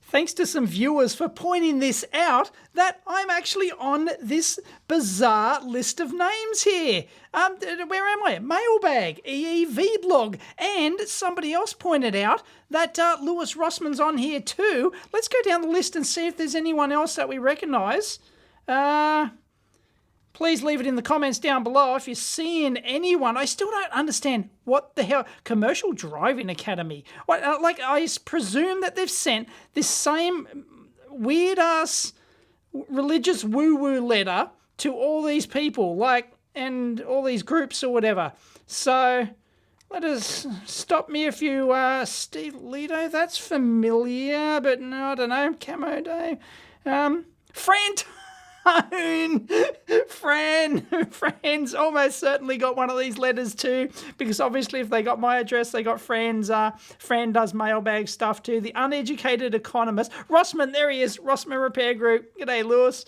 Thanks to some viewers for pointing this out, that I'm actually on this bizarre list of names here. Where am I? Mailbag, EEV blog, and somebody else pointed out that Lewis Rossmann's on here too. Let's go down the list and see if there's anyone else that we recognise. Please leave it in the comments down below if you're seeing anyone. I still don't understand what the hell. Commercial Driving Academy. Like, I presume that they've sent this same weird-ass religious woo-woo letter to all these people, like, and all these groups or whatever. So, let us stop me if you, Steve Leto, that's familiar, but no, I don't know, Camo Day. Fran Fran's almost certainly got one of these letters too, because obviously if they got my address, they got Fran's. Fran does mailbag stuff too. The Uneducated Economist. Rossmann, there he is. Rossmann Repair Group. G'day, Lewis.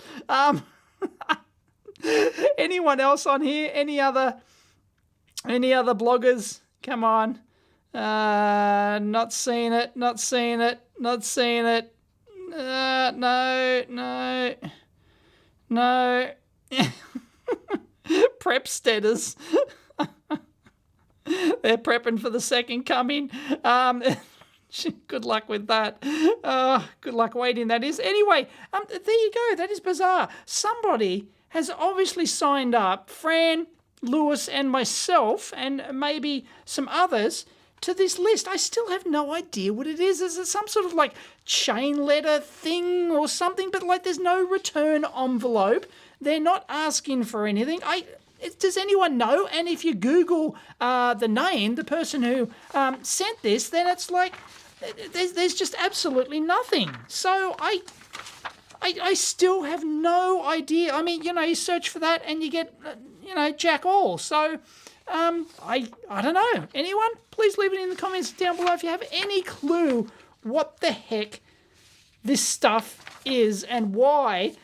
Anyone else on here? Any other bloggers? Come on. Not seeing it. No. Prepsteaders. They're prepping for the second coming. Good luck with that. Good luck waiting, that is. Anyway, there you go. That is bizarre. Somebody has obviously signed up, Fran, Lewis, and myself, and maybe some others, to this list. I still have no idea what it is. Is it some sort of like chain letter thing or something? But like, there's no return envelope. They're not asking for anything. Does anyone know? And if you Google the name, the person who sent this, then it's like there's just absolutely nothing. So I still have no idea. I mean, you search for that and you get jack all. So I don't know. Anyone? Please leave it in the comments down below if you have any clue what the heck this stuff is and why.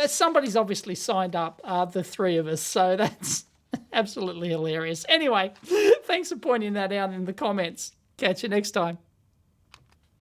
Somebody's obviously signed up, the three of us, so that's absolutely hilarious. Anyway, thanks for pointing that out in the comments. Catch you next time.